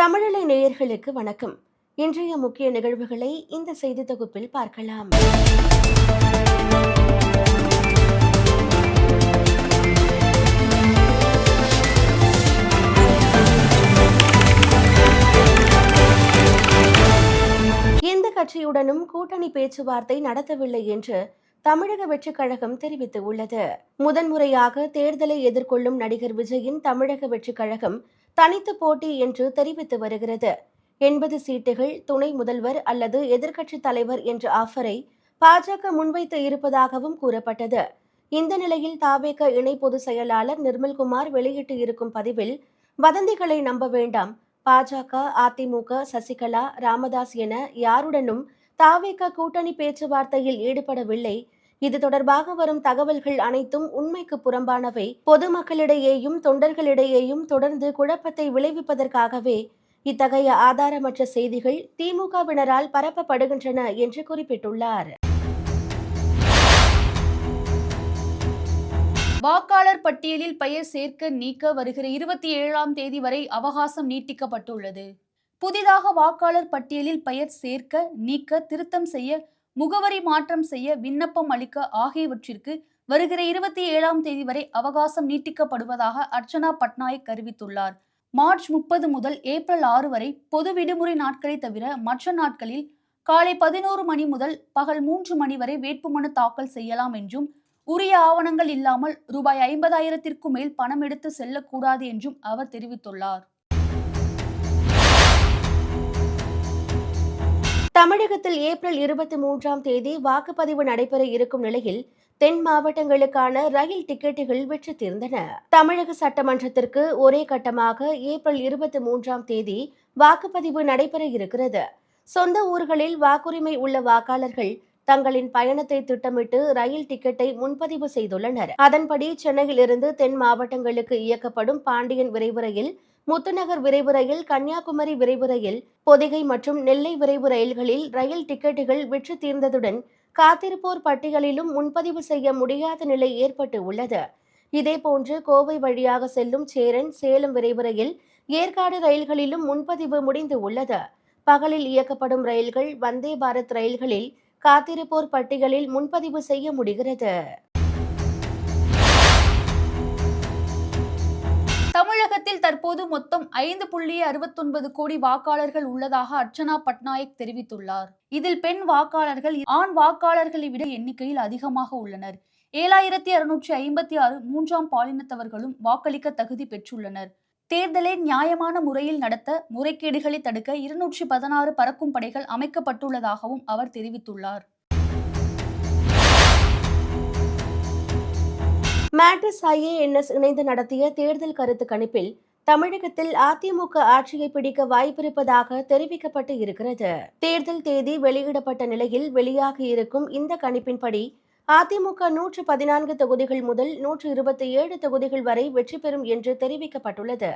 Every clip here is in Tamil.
தமிழலை நேயர்களுக்கு வணக்கம். இன்றைய முக்கிய நிகழ்வுகளை இந்த செய்தி தொகுப்பில் பார்க்கலாம். எந்த கட்சியுடனும் கூட்டணி பேச்சுவார்த்தை நடத்தவில்லை என்று தமிழக வெற்றிக் கழகம் தெரிவித்துள்ளது. முதன்முறையாக தேர்தலை எதிர்கொள்ளும் நடிகர் விஜயின் தமிழக வெற்றிக் கழகம் தனித்து போட்டி என்று தெரிவித்து வருகிறது. 80 சீட்டுகள், துணை முதல்வர் அல்லது எதிர்க்கட்சித் தலைவர் என்ற ஆஃபரை பாஜக முன்வைத்து இருப்பதாகவும் கூறப்பட்டது. இந்த நிலையில் தவேக இணை பொதுச் செயலாளர் நிர்மல்குமார் வெளியிட்டு இருக்கும் பதிவில், வதந்திகளை நம்ப வேண்டாம், பாஜக, அதிமுக, சசிகலா, ராமதாஸ் என யாருடனும் தவேக கூட்டணி பேச்சுவார்த்தையில் ஈடுபடவில்லை. இது தொடர்பாக வரும் தகவல்கள் அனைத்தும் உண்மைக்கு புறம்பானவை. பொதுமக்களிடையேயும் தொண்டர்களிடையேயும் தொடர்ந்து குழப்பத்தை விளைவிப்பதற்காகவே இத்தகைய ஆதாரமற்ற செய்திகள் திமுகவினரால் பரப்பப்படுகின்றன என்று குறிப்பிட்டுள்ளார். வாக்காளர் பட்டியலில் பெயர் சேர்க்க நீக்க வருகிற 27ஆம் தேதி வரை அவகாசம் நீட்டிக்கப்பட்டுள்ளது. புதிதாக வாக்காளர் பட்டியலில் பெயர் சேர்க்க, நீக்க, திருத்தம் செய்ய, முகவரி மாற்றம் செய்ய, விண்ணப்பம் அளிக்க ஆகியவற்றிற்கு வருகிற 27ஆம் தேதி வரை அவகாசம் நீட்டிக்கப்படுவதாக அர்ச்சனா பட்நாயக் அறிவித்துள்ளார். மார்ச் 30 முதல் ஏப்ரல் 6 வரை பொது விடுமுறை நாட்களை தவிர மற்ற நாட்களில் காலை 11 மணி முதல் பகல் 3 மணி வரை வேட்புமனு தாக்கல் செய்யலாம் என்றும், உரிய ஆவணங்கள் இல்லாமல் ரூபாய் 50,000ற்கு மேல் பணம் எடுத்து செல்லக்கூடாது என்றும் அவர் தெரிவித்துள்ளார். தமிழகத்தில் ஏப்ரல் 23ஆம் தேதி வாக்குப்பதிவு நடைபெற இருக்கும் நிலையில் தென் மாவட்டங்களுக்கான ரயில் டிக்கெட்டுகள் விற்று தீர்ந்தன. தமிழக சட்டமன்றத்திற்கு ஒரே கட்டமாக ஏப்ரல் 23ஆம் தேதி வாக்குப்பதிவு நடைபெற இருக்கிறது. சொந்த ஊர்களில் வாக்குரிமை உள்ள வாக்காளர்கள் தங்களின் பயணத்தை திட்டமிட்டு ரயில் டிக்கெட்டை முன்பதிவு செய்துள்ளனர். அதன்படி சென்னையிலிருந்து தென் மாவட்டங்களுக்கு இயக்கப்படும் பாண்டியன் விரைவு ரயில், முத்துநகர் விரைவு ரயில், கன்னியாகுமரி விரைவு ரயில், பொதிகை மற்றும் நெல்லை விரைவு ரயில்களில் ரயில் டிக்கெட்டுகள் விற்று தீர்ந்ததுடன் காத்திருப்போர் பட்டியலிலும் முன்பதிவு செய்ய முடியாத நிலை ஏற்பட்டு உள்ளது. இதேபோன்று கோவை வழியாக செல்லும் சேரன், சேலம் விரைவு ரயில், ஏற்காடு ரயில்களிலும் முன்பதிவு முடிந்து உள்ளது. பகலில் இயக்கப்படும் ரயில்கள், வந்தே பாரத் ரயில்களில் காத்திருப்போர் பட்டியலில் முன்பதிவு செய்ய முடிகிறது. தமிழகத்தில் தற்போது மொத்தம் 5.69 கோடி வாக்காளர்கள் உள்ளதாக அர்ச்சனா பட்நாயக் தெரிவித்துள்ளார். இதில் பெண் வாக்காளர்கள் ஆண் வாக்காளர்களை விட எண்ணிக்கையில் அதிகமாக உள்ளனர். 7,656 மூன்றாம் பாலினத்தவர்களும் வாக்களிக்க தகுதி பெற்றுள்ளனர். தேர்தலை நியாயமான முறையில் நடத்த முறைகேடுகளை தடுக்க 216 பறக்கும் படைகள் அமைக்கப்பட்டுள்ளதாகவும் அவர் தெரிவித்துள்ளார். மேட்ரிஸ் IANS இணைந்து நடத்திய தேர்தல் கருத்து கணிப்பில் தமிழகத்தில் அதிமுக ஆட்சியை பிடிக்க வாய்ப்பிருப்பதாக தெரிவிக்கப்பட்டு இருக்கிறது. தேர்தல் தேதி வெளியிடப்பட்ட நிலையில் வெளியாகியிருக்கும் இந்த கணிப்பின்படி அதிமுக 114 தொகுதிகள் முதல் 127 தொகுதிகள் வரை வெற்றி பெறும் என்று தெரிவிக்கப்பட்டுள்ளது.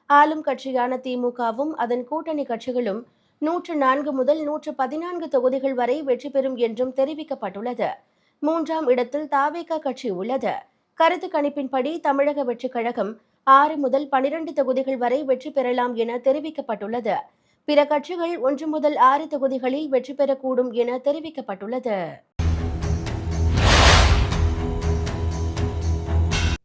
ஆளும் கட்சியான திமுகவும் அதன் கூட்டணி கட்சிகளும் 104 முதல் 114 தொகுதிகள் வரை வெற்றி பெறும் என்றும் தெரிவிக்கப்பட்டுள்ளது. 3ஆம் இடத்தில் தவேக கட்சி உள்ளது. கருத்து கணிப்பின்படி தமிழக வெற்றிக் கழகம் 6 முதல் 12 தொகுதிகள் வரை வெற்றி பெறலாம் என தெரிவிக்கப்பட்டுள்ளது. பிற கட்சிகள் 1 முதல் 6 தொகுதிகளில் வெற்றி பெறக்கூடும் என தெரிவிக்கப்பட்டுள்ளது.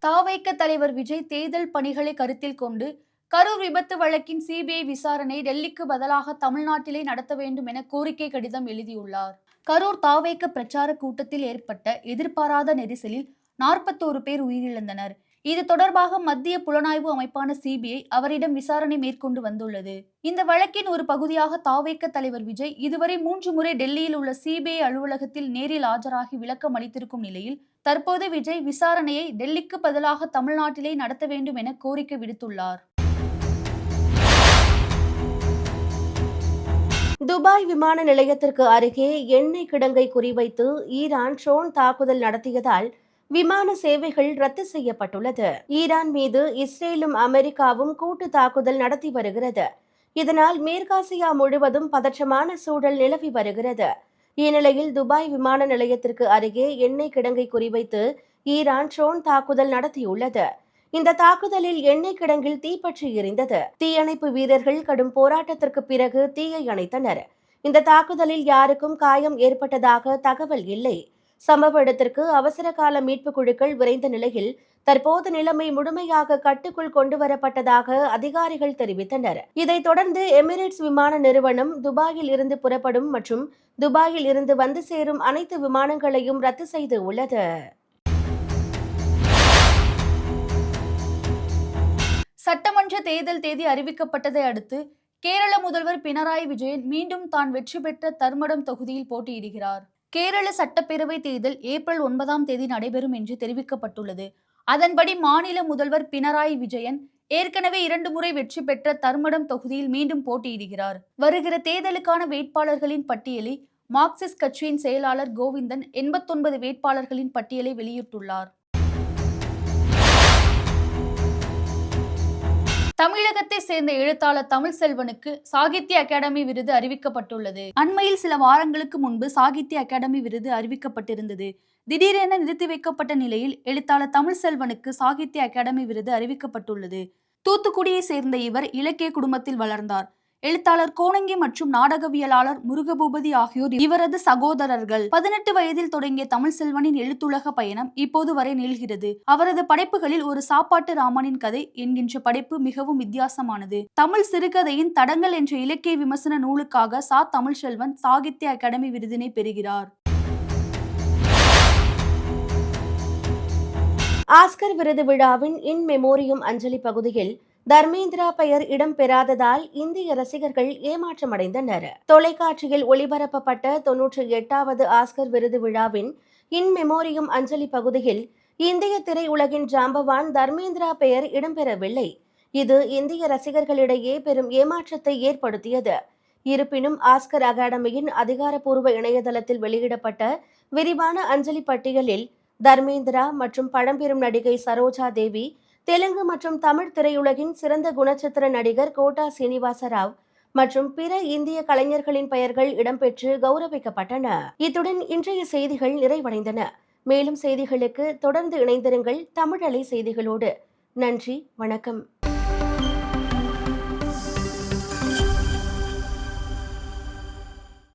தவேக தலைவர் விஜய் தேர்தல் பணிகளை கருத்தில் கொண்டு கரூர் விபத்து வழக்கின் CBI விசாரணை டெல்லிக்கு பதிலாக தமிழ்நாட்டிலே நடத்த வேண்டும் என கோரிக்கை கடிதம் எழுதியுள்ளார். கரூர் தவேக பிரச்சார கூட்டத்தில் ஏற்பட்ட எதிர்பாராத நெரிசலில் 41 பேர் உயிரிழந்தனர். இது தொடர்பாக மத்திய புலனாய்வு அமைப்பான CBI அவரிடம் விசாரணை மேற்கொண்டு வந்துள்ளது. இந்த வழக்கின் ஒரு பகுதியாக தவேக தலைவர் விஜய் இதுவரை 3 முறை டெல்லியில் உள்ள CBI அலுவலகத்தில் நேரில் ஆஜராகி விளக்கம் அளித்திருக்கும் நிலையில் தற்போது விஜய் விசாரணையை டெல்லிக்கு பதிலாக தமிழ்நாட்டிலே நடத்த வேண்டும் என கோரிக்கை விடுத்துள்ளார். துபாய் விமான நிலையத்திற்கு அருகே எண்ணெய் கிடங்கை குறிவைத்து ஈரான் ட்ரோன் தாக்குதல் நடத்தியதால் விமான சேவைகள் ரத்து செய்யப்பட்டுள்ளது. ஈரான் மீது இஸ்ரேலும் அமெரிக்காவும் கூட்டு தாக்குதல் நடத்தி வருகிறது. இதனால் மேற்காசியா முழுவதும் பதற்றமான சூழல் நிலவி வருகிறது. இந்நிலையில் துபாய் விமான நிலையத்திற்கு அருகே எண்ணெய் கிடங்கை குறிவைத்து ஈரான் ட்ரோன் தாக்குதல் நடத்தியுள்ளது. இந்த தாக்குதலில் எண்ணெய் கிடங்கில் தீப்பற்றி எரிந்தது. தீயணைப்பு வீரர்கள் கடும் போராட்டத்திற்கு பிறகு தீயை அணைத்தனர். இந்த தாக்குதலில் யாருக்கும் காயம் ஏற்பட்டதாக தகவல் இல்லை. சம்பவ இடத்திற்கு அவசர கால மீட்பு குழுக்கள் விரைந்த நிலையில் தற்போது நிலைமை முழுமையாக கட்டுக்குள் கொண்டுவரப்பட்டதாக அதிகாரிகள் தெரிவித்தனர். இதைத் தொடர்ந்து எமிரேட்ஸ் விமான நிறுவனம் துபாயில் இருந்து புறப்படும் மற்றும் துபாயில் இருந்து வந்து சேரும் அனைத்து விமானங்களையும் ரத்து செய்து உள்ளது. சட்டமன்ற தேர்தல் தேதி அறிவிக்கப்பட்டதை அடுத்து கேரள முதல்வர் பினராயி விஜயன் மீண்டும் தான் வெற்றி பெற்ற தர்மடம் தொகுதியில் போட்டியிடுகிறார். கேரள சட்டப்பேரவை தேர்தல் ஏப்ரல் 9ஆம் தேதி நடைபெறும் என்று தெரிவிக்கப்பட்டுள்ளது. அதன்படி மாநில முதல்வர் பினராயி விஜயன் ஏற்கனவே 2 முறை வெற்றி பெற்ற தர்மடம் தொகுதியில் மீண்டும் போட்டியிடுகிறார். வருகிற தேர்தலுக்கான வேட்பாளர்களின் பட்டியலை மார்க்சிஸ்ட் கட்சியின் செயலாளர் கோவிந்தன் 89 வேட்பாளர்களின் பட்டியலை வெளியிட்டுள்ளார். தமிழகத்தை சேர்ந்த எழுத்தாளர் தமிழ்செல்வனுக்கு சாகித்ய அகாடமி விருது அறிவிக்கப்பட்டுள்ளது. அண்மையில் சில வாரங்களுக்கு முன்பு சாகித்ய அகாடமி விருது அறிவிக்கப்பட்டிருந்தது. திடீரென நிறுத்தி வைக்கப்பட்ட நிலையில் எழுத்தாளர் தமிழ்செல்வனுக்கு சாகித்ய அகாடமி விருது அறிவிக்கப்பட்டுள்ளது. தூத்துக்குடியை சேர்ந்த இவர் இலக்கிய குடும்பத்தில் வளர்ந்தார். எழுத்தாளர் கோணங்கி மற்றும் நாடகவியலாளர் முருகபூபதி ஆகியோர் இவரது சகோதரர்கள். 18 வயதில் தொடங்கிய தமிழ்செல்வனின் எழுத்துலக பயணம் இப்போது வரை நீள்கிறது. அவரது படைப்புகளில் ஒரு சாப்பாட்டு ராமனின் கதை என்கின்ற படைப்பு மிகவும் வித்தியாசமானது. தமிழ் சிறுகதையின் தடங்கள் என்ற இலக்கிய விமர்சன நூலுக்காக தமிழ்செல்வன் சாகித்ய அகாடமி விருதினை பெறுகிறார். ஆஸ்கர் விருது விழாவின் இன் மெமோரியம் அஞ்சலி பகுதியில் தர்மேந்திரா பெயர் இடம்பெறாததால் இந்திய ரசிகர்கள் ஏமாற்றமடைந்தனர். தொலைக்காட்சியில் ஒளிபரப்பப்பட்ட 98வது ஆஸ்கர் விருது விழாவின் இன் மெமோரியம் அஞ்சலி பகுதியில் இந்திய திரையுலகின் ஜாம்பவான் தர்மேந்திரா பெயர் இடம்பெறவில்லை. இது இந்திய ரசிகர்களிடையே பெரும் ஏமாற்றத்தை ஏற்படுத்தியது. இருப்பினும் ஆஸ்கர் அகாடமியின் அதிகாரப்பூர்வ இணையதளத்தில் வெளியிடப்பட்ட விரிவான அஞ்சலி பட்டியலில் தர்மேந்திரா மற்றும் பழம்பெரும் நடிகை சரோஜா தேவி, தெலுங்கு மற்றும் தமிழ் திரையுலகின் சிறந்த குணச்சித்திர நடிகர் கோட்டா சீனிவாசராவ் மற்றும் பிற இந்திய கலைஞர்களின் பெயர்கள் இடம்பெற்று கௌரவிக்கப்பட்டன. இத்துடன் இன்றைய செய்திகள் நிறைவடைந்தன. மேலும் செய்திகளுக்கு தொடர்ந்து இணைந்திருங்கள் தமிழலை செய்திகளோடு. நன்றி, வணக்கம்.